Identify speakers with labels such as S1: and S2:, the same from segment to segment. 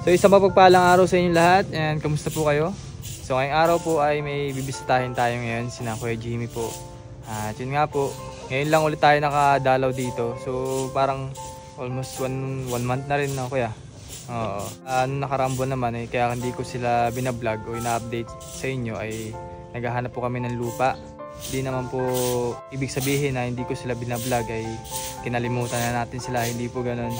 S1: So isang mapagpalang araw sa inyong lahat, and kamusta po kayo? So ngayong araw po ay may bibisitahin tayo ngayon, sina Kuya Jimmy po. At yun nga po, ngayon lang ulit tayo nakadalaw dito. So parang almost one month na rin na kuya. Oo. Nakaraang buwan naman kaya hindi ko sila binablog o ina-update sa inyo ay naghahanap po kami ng lupa. Hindi naman po ibig sabihin na hindi ko sila binablog ay kinalimutan na natin sila, hindi po ganun.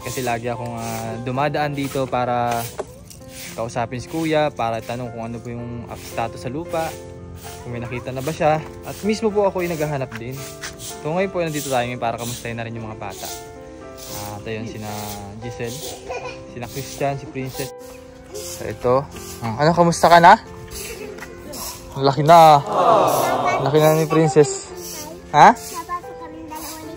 S1: Kasi lagi akong dumadaan dito para kausapin si kuya, para tanong kung ano po yung status sa lupa, kung may nakita na ba siya. At mismo po ako yung naghahanap din. So ngayon po nandito tayo ngayon para kamustahin na rin yung mga bata. At ayun, sina Giselle, sina Christian, si Princess. So ito, ano, kamusta ka na? Ang laki na. Laki na ni Princess. Ha?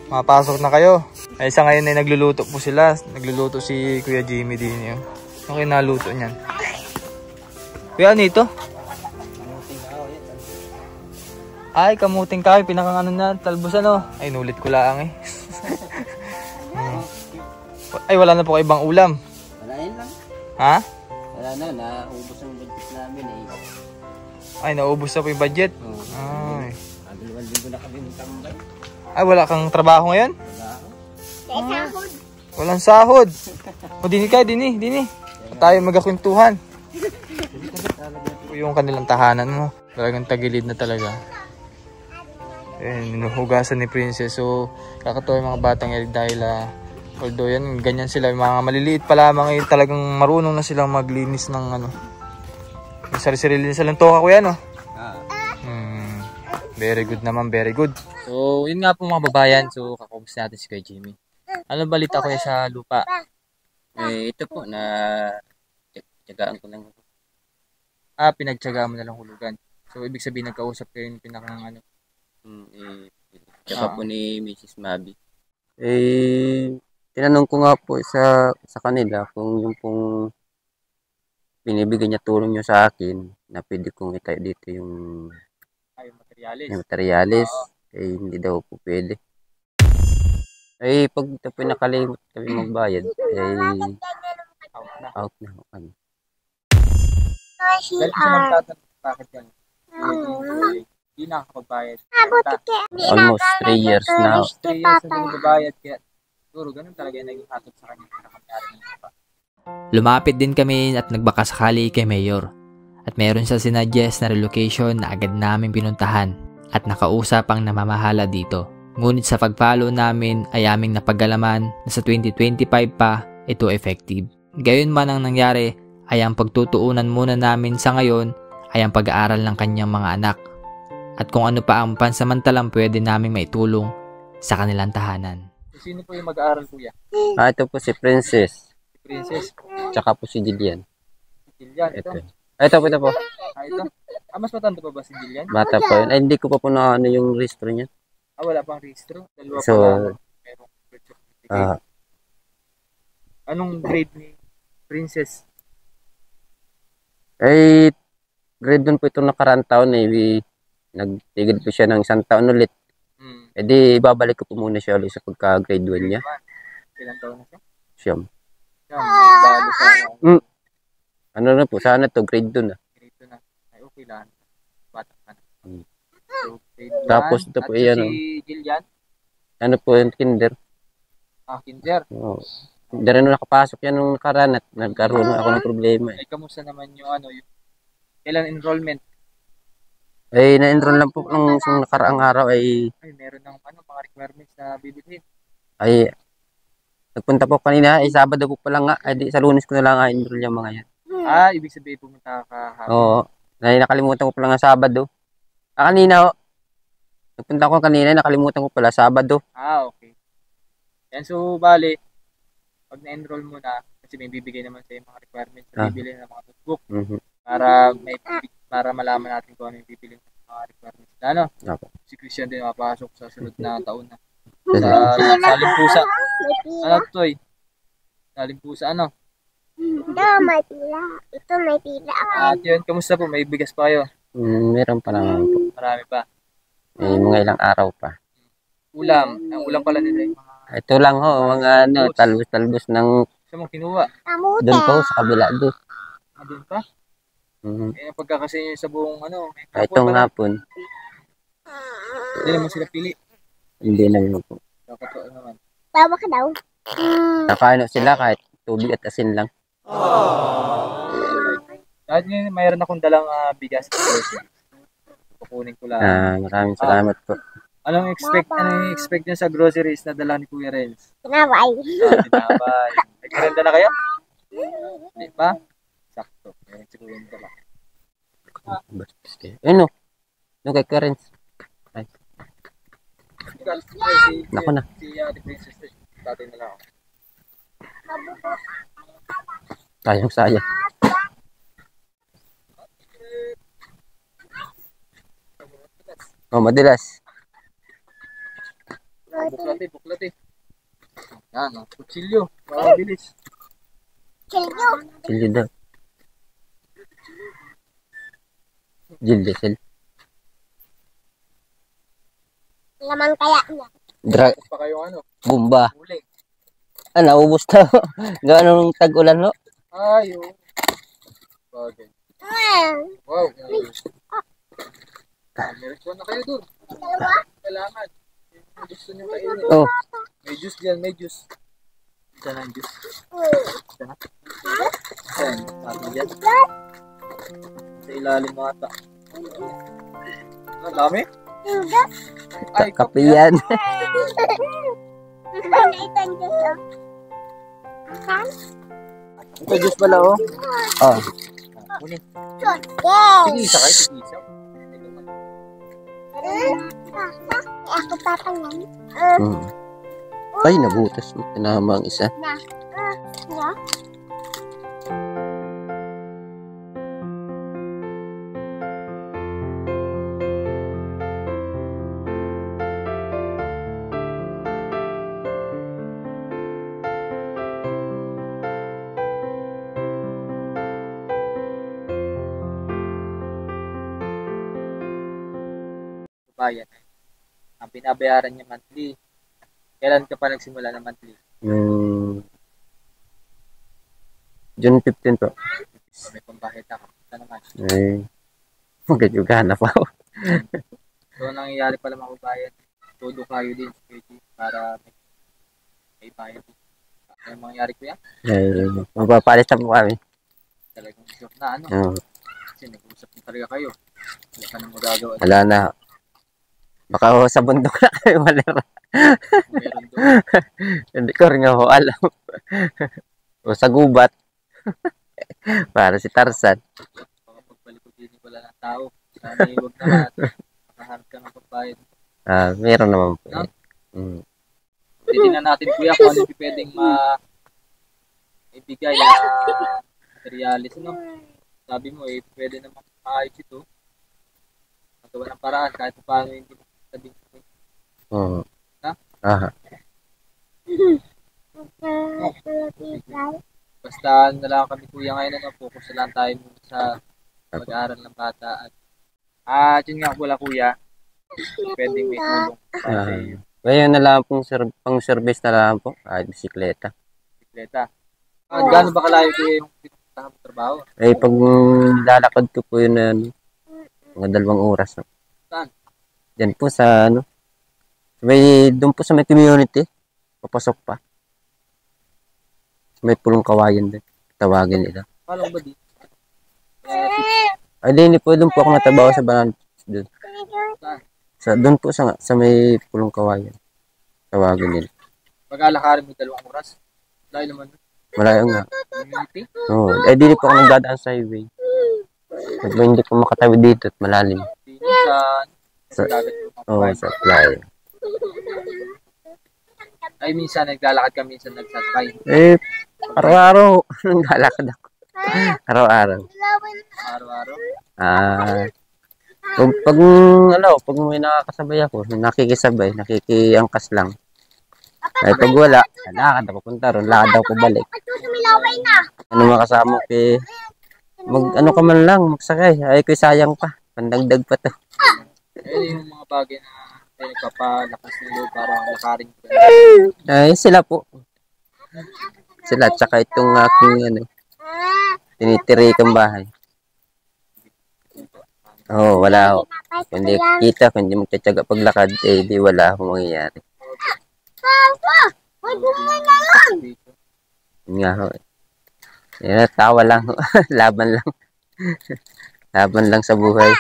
S1: Mapasok na kayo. Ay isa ngayon ay nagluluto po sila. Nagluluto si Kuya Jimmy din yun. Okay, naluto niyan. Kuya, ano ito? Ay, kamuting kahoy. Pinakang ano na, talbos ano. Ay, nulit ko lang eh. Ay, wala na po kayo ibang ulam.
S2: Wala yun lang.
S1: Ha?
S2: Wala na, naubos ang budget namin eh.
S1: Ay, naubos na po yung budget. Ay.
S2: Dalawang linggo na kami ng tambay.
S1: Ay, wala kang trabaho ngayon?
S2: Wala ako.
S1: Walang sahod. O, dini kayo, dini. Tayo magkakwentuhan. Yung kanilang tahanan mo. Talagang tagilid na talaga. Hinuhugasan ni Princess. So, kakatuwa yung mga batang yan dahil although yan, ganyan sila. Mga maliliit pa lamang talagang marunong na silang maglinis ng ano. Yung sarili-sarili na silang toka ko yan, no? Very good naman, very good. So, yun nga po mga babayan. So, kakubos natin si Kuya Jimmy. Ano balita ko sa lupa?
S2: Ito po, tsagaan ko lang.
S1: Pinagtsagaan mo na lang hulugan. So, ibig sabihin nagkausap kayo yung pinakang ano?
S2: Tsaka po ni Mrs. Mabi. Tinanong ko nga po sa kanila kung yung pong binibigay niya tulong niyo sa akin na pwede kong itayo dito yung materialis. Hindi daw po pwede. Pag ito po nakalimot kami magbayad, out na.
S1: Dahil kasi magtatanong bakit yan? Hindi nakakapagbayad.
S2: Almost 3 years na.
S1: 3 years na nagbabayad. Kaya siguro ganun talaga yung naging hatod sa kanya na kamayari ng lupa.
S3: Lumapit din kami at nagbakasakali kay Mayor. At meron siya sinuggest na relocation na agad namin pinuntahan at nakausap ang namamahala dito. Ngunit sa pag-follow namin ay aming napagalaman na sa 2025 pa ito effective. Gayon man ang nangyari ay ang pagtutuunan muna namin sa ngayon ay ang pag-aaral ng kanyang mga anak at kung ano pa ang pansamantalang pwede naming maitulong sa kanilang tahanan.
S1: Sino po yung mag-aaral, kuya?
S2: Ito po si Princess.
S1: Si Princess.
S2: Tsaka po si Jillian.
S1: Jillian, ito.
S2: Ito po.
S1: Ito. Mas matanda pa ba si Jillian?
S2: Bata po yun. Hindi ko pa po na ano yung registro niya.
S1: Wala pang registro. Dalawa
S2: so,
S1: pa lang. Merong birth certificate. Anong grade ni Princess?
S2: Grade doon po itong nakaraan taon nagtigil po siya ng isang taon ulit. Di babalik ko po muna siya ulit sa pagka-grade 1 niya.
S1: Ilang taon na siya?
S2: Siyam.
S1: Balo sa...
S2: Ano na po, sana to, grade 2 na.
S1: Grade 2 na. Ay, okay lang. Bata ka na. So,
S2: tapos ito po iyan.
S1: Si Jillian?
S2: Ano po yung kinder?
S1: Kinder?
S2: Oo. Dari nung nakapasok yan nung nakaraan at nagkaroon ako ng problema.
S1: Kamusta naman yung ilan enrollment?
S2: Na-enroll lang po nung nakaraang araw
S1: meron ng mga requirements na bibilhin.
S2: Nagpunta po kanina, Sabado po pala nga. Di sa Lunes ko na lang enroll yung mga yan.
S1: Ibig sabihin pumunta ka hapon?
S2: Oo. Nakalimutan ko pala nga Sabado. Kanina nagpunta ko kanina, nakalimutan ko pala Sabado.
S1: Okay. Yan, so bali, pag na-enroll mo na, kasi may bibigay naman sa mga requirements na bibili ng mga notebook. Para malaman natin kung ano yung bibili ng mga requirements na si Christian din mapasok sa sunod na taon na. Sa Limpusa. Ano to Limpusa
S4: May pila. Ito may pila.
S1: At yun, kamusta po? May bigas pa kayo?
S2: Meron pa naman po.
S1: Marami pa?
S2: Mga ilang araw pa.
S1: Ulam. Ang ulam pala nila yung mga...
S2: Ito lang ho, mga talbos-talbos ng
S1: Saan mo kinuha?
S4: Kamuta.
S2: Doon po sa kabila doon.
S1: Doon pa?
S2: Mhm.
S1: Eh, pagkakasi nyo sa buong
S2: Kahit
S1: hapon
S2: itong
S1: pala.
S2: hapon,
S1: Hindi naman sila pili.
S2: hindi naman po.
S1: Nakatuwa naman.
S4: Tawa ka daw.
S2: Nakaano sila kahit tubig at asin lang.
S1: Kahit ngayon, mayroon akong dalang bigas. Kukunin ko lang.
S2: Maraming salamat po.
S1: Anong expect nyo sa groceries na dala ni Kuya Renz?
S4: Tinaway.
S1: Tinapay. Nagkarenda na kayo? Hindi pa? Sakto. Meron si Kuya dala.
S2: Ano? No kay Karen. Ay, Nako na.
S1: Si Ate Princess. Tatay na lang ako.
S2: sayang. Madalas.
S1: Buklat eh. Yan, kutsilyo. Mabilis.
S4: Kilyo.
S2: Chili daw. Jildesel.
S4: Laman kaya niya.
S1: Pa kayo
S2: Bumba.
S1: huli.
S2: Naubos na. Gaano nung tag-ulan, no?
S1: Ay, oh. Bagay. Wow. Meron na kayo dun. Kailangan. Yung gusto nyo kainin.
S2: Oh,
S1: May juice dyan, may juice. Isa na ang juice. Isa na. Ayan, sabi dyan. Sa ilalim ata. Ang dami? Ay,
S2: kape yan.
S1: Ito juice pala, oh.
S2: Oh,
S1: Kunin.
S4: Yes.
S1: Sige, isa kayo, sige, isa.
S4: Ako papangan.
S2: mm. Ay, nabutas. Tinama ang isa.
S4: Na.
S1: Bayan. Ang binabayaran niya monthly. Kailan ka pa nagsimula ng monthly?
S2: June 15 po.
S1: May pambahit ako. Ito naman.
S2: Ay, magadyugahan na pa ako.
S1: So, ang nangyayari pala mga bayan, todo kayo din sa KG para may bayad. Ano mangyayari ko yan?
S2: Ay, mapapalit na po kami.
S1: Talagang sure na
S2: Oh,
S1: Kasi nag-usap na talaga kayo. Wala ka nang magagawa.
S2: wala na. Baka sa bundok na kayo malera.
S1: Meron doon.
S2: Hindi ko rin ako alam. O sa gubat. Para si Tarzan.
S1: Baka pagpalikod din wala ng tao. Sana huwag na lahat. Makaharap ka ng pagbayad.
S2: Meron naman po.
S1: No?
S2: Mm.
S1: Titignan natin kuya kung ano yung pwedeng ibigay na materialis. Sabi mo pwede naman maayos ito. Magawa ng paraan kahit paano hindi mo sabihin.
S2: Oo.
S1: Ha?
S2: Aha.
S1: Basta na lang kami kuya ngayon focus na lang tayo muna sa pag-aaral ng bata at yun nga wala kuya pwedeng may tulong para sa iyo.
S2: Ngayon na lang pong pang service na lang po. Bisikleta.
S1: Bisikleta. Gaano ba kalayo kuya yung pinuntahan mo trabaho?
S2: Pag lalakad ko po yun mga 2 oras. No?
S1: Saan?
S2: Diyan po sa doon po sa may community. Papasok pa. May pulong kawayan din. Tawagin nila.
S1: Paano ba di?
S2: Ay, hindi po. Doon po ako natabaho sa Banan. Doon. Doon po sa may pulong kawayan. Tawagin nila.
S1: Pag-alakarin mo 2 oras. Dahil naman
S2: Malayo nga.
S1: community.
S2: Oo. Di po ako nagdadaan sa highway. Hindi po makatabi dito at malalim.
S1: Dito sa dagat
S2: Oo, sa flyer.
S1: Ay minsan naglalakad ka, minsan nagsasakay.
S2: Araw-araw. Naglalakad ako. Araw-araw.
S1: Araw-araw.
S2: Pag may nakakasabay ako, nakikisabay, nakikiangkas lang. Ay, pag wala, lakad ako punta ron, lakad ako balik. Ano makasama ko ka man lang, magsakay. Ay, ko'y sayang pa. Pandagdag pa to.
S1: Yung mga bagay na nagpapalakas ng loob para lakarin ko.
S2: Ay, sila po. sila, tsaka itong aking tinitirikang bahay. Oo, wala ho. Kundi kita, kundi magtsatsaga paglakad, eh di wala akong mangyayari.
S4: May bunga na lang.
S2: Yun nga ho. Yan, tawa lang ho. Laban lang. Laban lang sa buhay.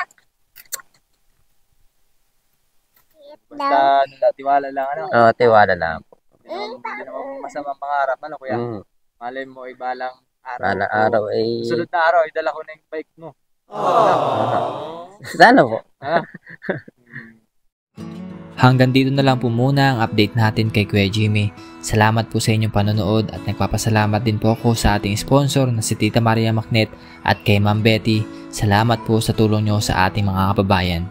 S1: Basta tiwala lang, ano?
S2: Oo, tiwala lang po.
S1: Hindi naman masamang pangarap, ano kuya?
S2: Mm.
S1: Malay mo, ibalang araw.
S2: Balang araw ay...
S1: Sunod na araw, idala ko na yung bike mo.
S2: Sana po.
S3: Hanggang dito na lang po muna ang update natin kay Kuya Jimmy. Salamat po sa inyong panonood at nagpapasalamat din po ako sa ating sponsor na si Tita Maria Macnet at kay Ma'am Betty. Salamat po sa tulong nyo sa ating mga kababayan.